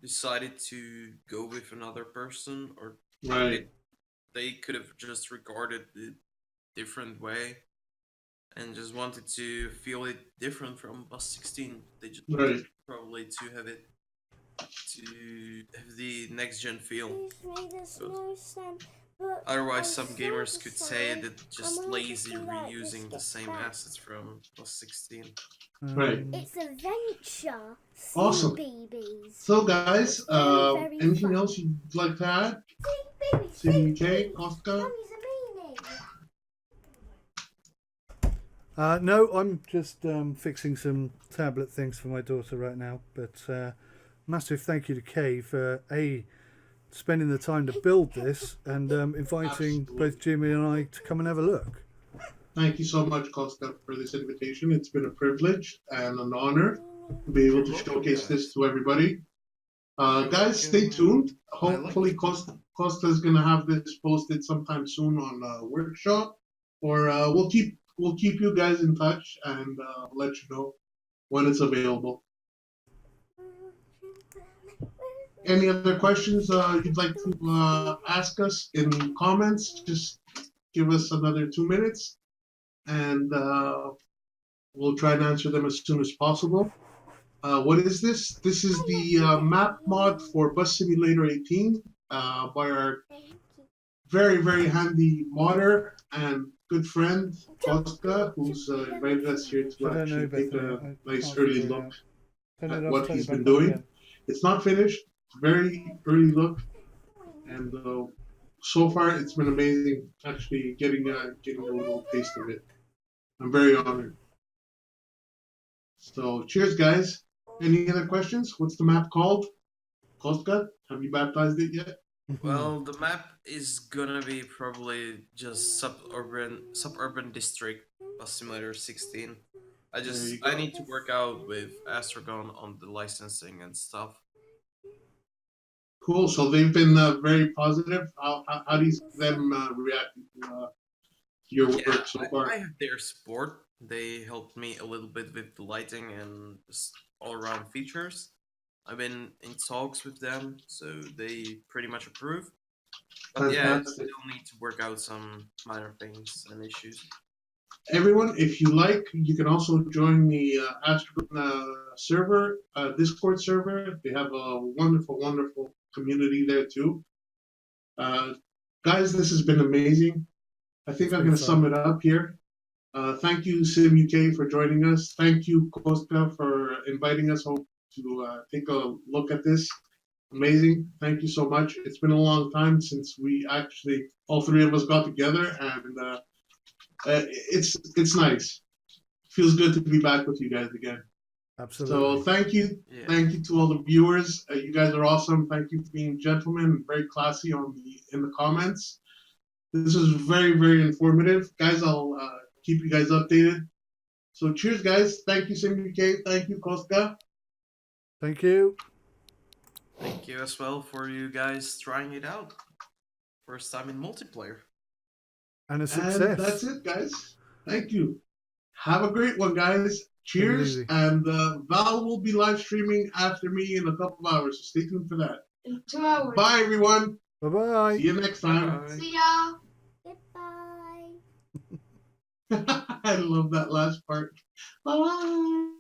decided to go with another person, or they could have just recorded it different way and just wanted to feel it different from Bus 16. They just wanted probably to have the next gen feel. Otherwise, some gamers could say that just lazy reusing the same assets from Plus 16. Right. It's adventure. Awesome. Babies. So, guys, anything else you'd like to add? CMK, Koska? No, I'm just fixing some tablet things for my daughter right now. But massive thank you to Kay for spending the time to build this and inviting both Jimmy and I to come and have a look. Thank you so much, Koska, for this invitation. It's been a privilege and an honor to be able to showcase this to everybody. Guys, stay tuned. Hopefully, Koska is going to have this posted sometime soon on Workshop, or we'll keep you guys in touch and let you know when it's available. Any other questions you'd like to ask us in comments? Just give us another 2 minutes, and we'll try and answer them as soon as possible. What is this? This is the map mod for Bus Simulator 18 by our very, very handy modder and good friend, Koska, who's invited us here to I don't know, actually take Bethany. a I nice can't early figure it look out. Turn at it off, what turn he's it back been on doing. again. It's not finished. Very early look, and so far it's been amazing. Actually, getting a little taste of it. I'm very honored. So, cheers, guys. Any other questions? What's the map called? Koska, have you baptized it yet? Well, the map is gonna be probably just suburban district Bus Simulator 16. I need to work out with Astragon on the licensing and stuff. Cool. So they've been very positive. How do you see them reacting to your work so far? I have their support. They helped me a little bit with the lighting and just all around features. I've been in talks with them, so they pretty much approve. But yeah, I still need to work out some minor things and issues. Everyone, if you like, you can also join the Astragon server, Discord server. They have a wonderful, wonderful community there too. Guys, this has been amazing. I think I'm going to sum it up here. Thank you, Sim UK, for joining us. Thank you, Koska, for inviting us home to take a look at this. Amazing. Thank you so much. It's been a long time since we actually, all three of us got together, and it's nice. Feels good to be back with you guys again. Absolutely. So thank you. Yeah. Thank you to all the viewers. You guys are awesome. Thank you for being gentlemen and very classy in the comments. This is very, very informative. Guys, I'll keep you guys updated. So cheers, guys. Thank you, Sim UK. Thank you, Koska. Thank you. Thank you as well for you guys trying it out. First time in multiplayer. And a success. And that's it, guys. Thank you. Have a great one, guys. Cheers. And Val will be live streaming after me in a couple of hours. So stay tuned for that. In 2 hours. Bye, everyone. Bye-bye. See you next time. Bye. See ya. Goodbye. I love that last part. Bye.